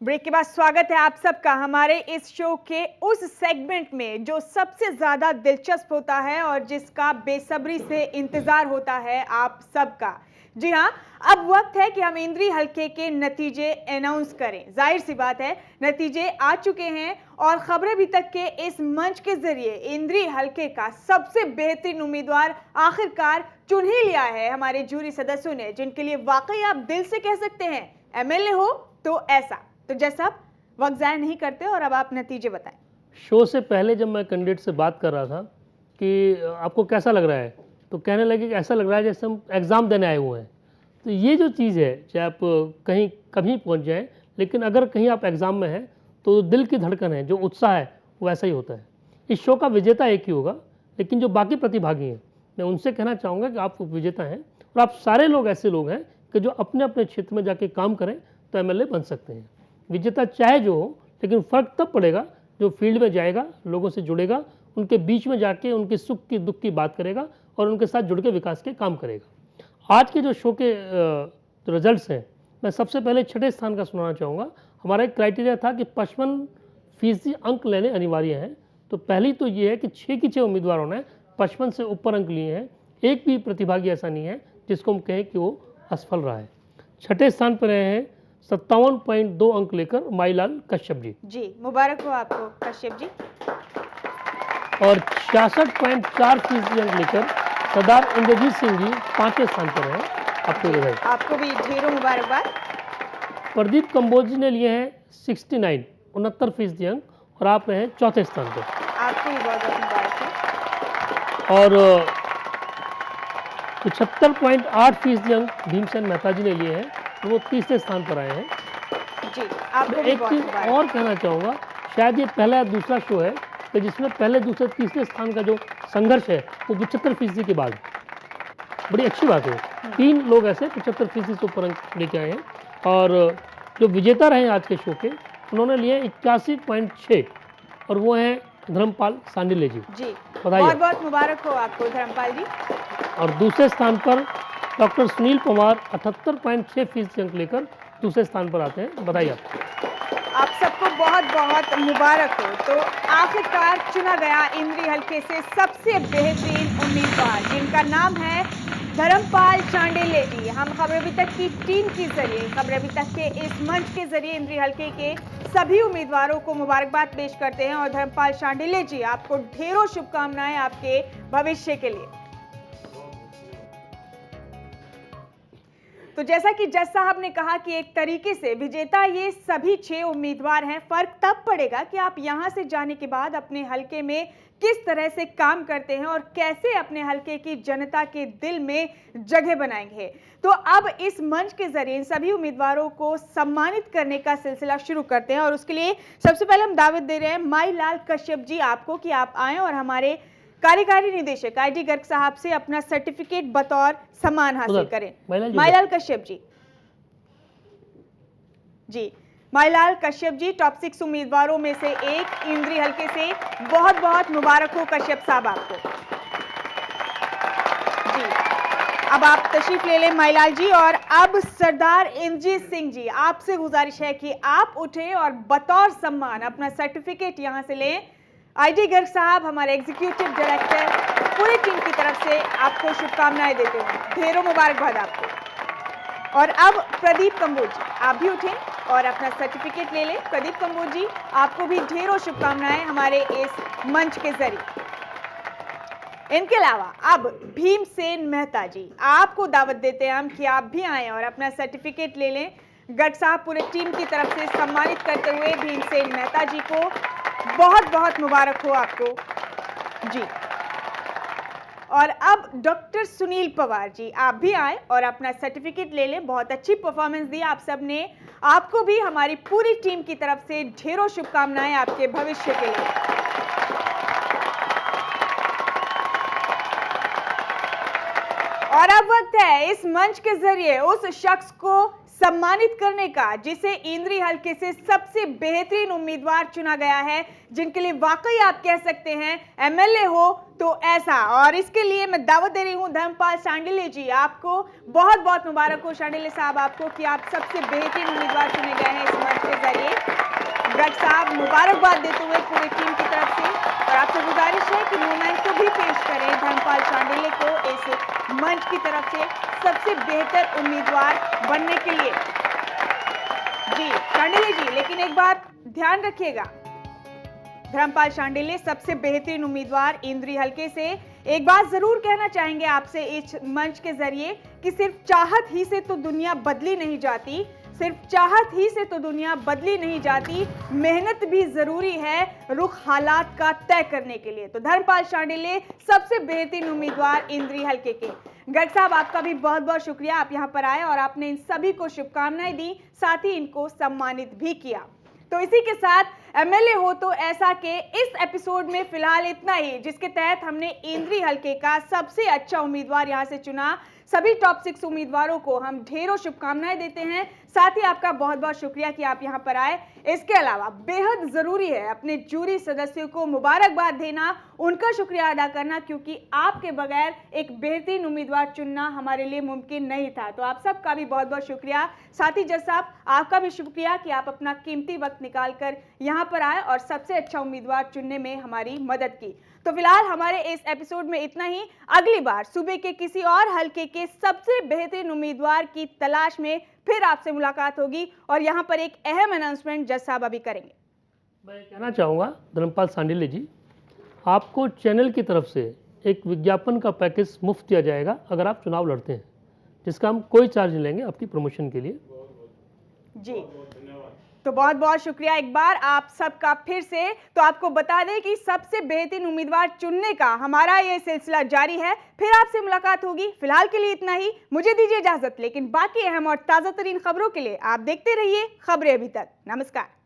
Break के बाद स्वागत है आप सबका हमारे इस शो के उस सेगमेंट में जो सबसे ज्यादा दिलचस्प होता है और जिसका बेसब्री से इंतजार होता है आप सबका। जी हाँ, अब वक्त है कि हम इंद्री हल्के के नतीजे अनाउंस करें। जाहिर सी बात है, नतीजे आ चुके हैं और खबरें भी तक के इस मंच के जरिए इंद्री हल्के का सबसे बेहतरीन उम्मीदवार आखिरकार चुन ही लिया है हमारे जूरी सदस्यों ने, जिनके लिए वाकई आप दिल से कह सकते हैं एमएलए हो तो ऐसा। तो जैसा वक्त जाया नहीं करते और अब आप नतीजे बताएं। शो से पहले जब मैं कैंडिडेट से बात कर रहा था कि आपको कैसा लग रहा है, तो कहने लगे कि ऐसा लग रहा है जैसे हम एग्ज़ाम देने आए हुए हैं। तो ये जो चीज़ है, चाहे आप कहीं कभी पहुंच जाएं, लेकिन अगर कहीं आप एग्ज़ाम में हैं तो दिल की धड़कन है, जो उत्साह है वो ऐसा ही होता है। इस शो का विजेता एक ही होगा, लेकिन जो बाकी प्रतिभागी हैं मैं उनसे कहना चाहूँगा कि आप विजेता हैं और आप सारे लोग ऐसे लोग हैं कि जो अपने अपने क्षेत्र में जाके काम करें तो एमएलए बन सकते हैं। विजेता चाहे जो हो, लेकिन फ़र्क तब पड़ेगा जो फील्ड में जाएगा, लोगों से जुड़ेगा, उनके बीच में जाके उनके सुख की दुख की बात करेगा और उनके साथ जुड़ के विकास के काम करेगा। आज के जो शो के रिजल्ट्स हैं, मैं सबसे पहले छठे स्थान का सुनाना चाहूँगा। हमारा एक क्राइटेरिया था कि 55% अंक लेने अनिवार्य हैं। तो पहली तो ये है कि 6 की 6 उम्मीदवारों ने 55 से ऊपर अंक लिए हैं। एक भी प्रतिभागी ऐसा नहीं है जिसको हम कहें कि वो असफल रहा है। छठे स्थान पर रहे हैं 57.2 अंक लेकर माईलाल कश्यप जी। मुबारक हो आपको कश्यप जी। और 66.4% अंक लेकर सरदार इंद्रजीत सिंह जी 5वें स्थान पर हैं। आपको बधाई। आपको भी ढेरों मुबारकबाद। प्रदीप कंबोज जी ने लिए हैं 69% अंक और आप रहे हैं 4थे स्थान पर। आपको भी बहुत बहुत मुबारक है। और 75.8% अंक भीमसेन मेहता जी ने लिए हैं, वो 30वें स्थान पर आए हैं। जी, आपको भी एक चीज़ और कहना चाहूँगा, शायद ये पहला या दूसरा शो है कि जिसमें पहले दूसरे तीसरे स्थान का जो संघर्ष है वो 75% के बाद। बड़ी अच्छी बात है, 3 लोग ऐसे 75% से ऊपर अंक लेके आए हैं। और जो विजेता रहे आज के शो के, उन्होंने लिए 81.6 और वो हैं धर्मपाल सांडिल्य जी। बहुत बहुत मुबारक हो आपको धर्मपाल जी। और दूसरे स्थान पर डॉक्टर सुनील पवार 78.6% अंक लेकर दूसरे स्थान पर आते हैं। बधाई आप सबको बहुत बहुत मुबारक हो। तो आखिरकार चुना गया इंद्री हल्के से सबसे बेहतरीन उम्मीदवार, जिनका नाम है धर्मपाल सांडिल्य जी। हम खबर अभी तक की टीम के जरिए, खबर अभी तक के इस मंच के जरिए इंद्री हल्के के सभी उम्मीदवारों को मुबारकबाद पेश करते हैं। और धर्मपाल सांडिल्य जी, आपको ढेरों शुभकामनाएं आपके भविष्य के लिए। तो जैसा कि जज साहब ने कहा कि एक तरीके से विजेता ये सभी 6 उम्मीदवार हैं। फर्क तब पड़ेगा कि आप यहां से जाने के बाद अपने हलके में किस तरह से काम करते हैं और कैसे अपने हलके की जनता के दिल में जगह बनाएंगे। तो अब इस मंच के जरिए इन सभी उम्मीदवारों को सम्मानित करने का सिलसिला शुरू करते हैं और उसके लिए सबसे पहले हम दावत दे रहे हैं माईलाल कश्यप जी आपको कि आप आएं और हमारे कार्यकारी निदेशक आईडी गर्ग साहब से अपना सर्टिफिकेट बतौर सम्मान हासिल करें। माईलाल कश्यप जी, माईलाल कश्यप जी टॉप 6 उम्मीदवारों में से एक इंद्री हल्के से। बहुत बहुत मुबारक हो कश्यप साहब आपको जी। अब आप तशरीफ ले लें माईलाल जी। और अब सरदार इंद्रजीत सिंह जी, आपसे गुजारिश है कि आप उठे और बतौर सम्मान अपना सर्टिफिकेट यहां से लें। आईडी गर्ग साहब, हमारे एग्जीक्यूटिव डायरेक्टर, पूरी टीम की तरफ से आपको शुभकामनाएं देते हैं। ढेरों मुबारकबाद आपको। और अब प्रदीप कंबोज जी, आप भी उठें और अपना सर्टिफिकेट ले लें। प्रदीप कंबोज जी, आपको भी ढेरों शुभकामनाएं हमारे इस मंच के जरिए। इनके अलावा अब भीमसेन मेहता जी, आपको दावत देते हैं हम कि आप भी आएं और अपना सर्टिफिकेट ले लें। गर्ग साहब पूरे टीम की तरफ से सम्मानित करते हुए भीमसेन मेहता जी को बहुत बहुत मुबारक हो आपको जी। और अब डॉक्टर सुनील पवार जी, आप भी आए और अपना सर्टिफिकेट ले लें। बहुत अच्छी परफॉर्मेंस दी आप सबने। आपको भी हमारी पूरी टीम की तरफ से ढेरों शुभकामनाएं आपके भविष्य के लिए। और अब वक्त है इस मंच के जरिए उस शख्स को सम्मानित करने का, जिसे इंद्री हलके से सबसे बेहतरीन उम्मीदवार चुना गया है, जिनके लिए वाकई आप कह सकते हैं एमएलए हो तो ऐसा। और इसके लिए मैं दावत दे रही हूं धर्मपाल शांडिल्य जी, आपको बहुत बहुत मुबारक हो शांडिल्य साहब आपको कि आप सबसे बेहतरीन उम्मीदवार चुने गए हैं इस मंच के जरिए। गर्ग साहब मुबारकबाद देते हुए पूरी टीम की तरफ से, और आपसे गुजारिश है कि मूवमेंट को भी पेश करें धर्मपाल शांडिल्य को इस मंच की तरफ से सबसे बेहतर उम्मीदवार बनने के लिए। जी शांडिल्य जी, लेकिन एक बात ध्यान रखिएगा, धर्मपाल शांडिल्य सबसे बेहतरीन उम्मीदवार इंद्री हलके से, एक बात जरूर कहना चाहेंगे आपसे इस मंच के जरिए कि सिर्फ चाहत ही से तो दुनिया बदली नहीं जाती, सिर्फ चाहत ही से तो दुनिया बदली नहीं जाती, मेहनत भी जरूरी है रुख हालात का तय करने के लिए। तो धर्मपाल शांडिल्य सबसे बेहतरीन उम्मीदवार इंद्री हलके के। गर्ग साहब आपका भी बहुत बहुत शुक्रिया, आप यहां पर आए और आपने इन सभी को शुभकामनाएं दी, साथ ही इनको सम्मानित भी किया। तो इसी के साथ एमएलए हो तो ऐसा के इस एपिसोड में फिलहाल इतना ही, जिसके तहत हमने इंद्री हलके का सबसे अच्छा उम्मीदवार यहां से चुना। सभी टॉप 6 उम्मीदवारों को हम ढेरों शुभकामनाएं देते हैं, साथ ही आपका बहुत बहुत शुक्रिया कि आप यहां पर आए। इसके अलावा बेहद जरूरी है अपने जूरी सदस्यों को मुबारकबाद देना, उनका शुक्रिया अदा करना, क्योंकि आपके बगैर एक बेहतरीन उम्मीदवार चुनना हमारे लिए मुमकिन नहीं था। तो आप सबका भी बहुत बहुत शुक्रिया। साथ ही जज साहब आपका भी शुक्रिया कि आप अपना कीमती वक्त निकालकर यहां पर आए और सबसे अच्छा उम्मीदवार चुनने में हमारी मदद की। तो फिलहाल हमारे इस एपिसोड में इतना ही। अगली बार सूबे के किसी और हलके के सबसे बेहतरीन उम्मीदवार की तलाश में फिर आपसे मुलाकात होगी, और यहां पर एक अहम अनाउंसमेंट जज साहब अभी करेंगे। मैं कहना चाहूँगा धर्मपाल शांडिल्य जी, आपको चैनल की तरफ से एक विज्ञापन का पैकेज मुफ्त दिया जाएगा अगर आप चुनाव लड़ते हैं, जिसका हम कोई चार्ज नहीं लेंगे आपकी प्रमोशन के लिए। जी तो बहुत बहुत शुक्रिया एक बार आप सबका फिर से। तो आपको बता दें कि सबसे बेहतरीन उम्मीदवार चुनने का हमारा ये सिलसिला जारी है, फिर आपसे मुलाकात होगी। फिलहाल के लिए इतना ही, मुझे दीजिए इजाजत, लेकिन बाकी अहम और ताज़ा तरीन खबरों के लिए आप देखते रहिए खबरें अभी तक। नमस्कार।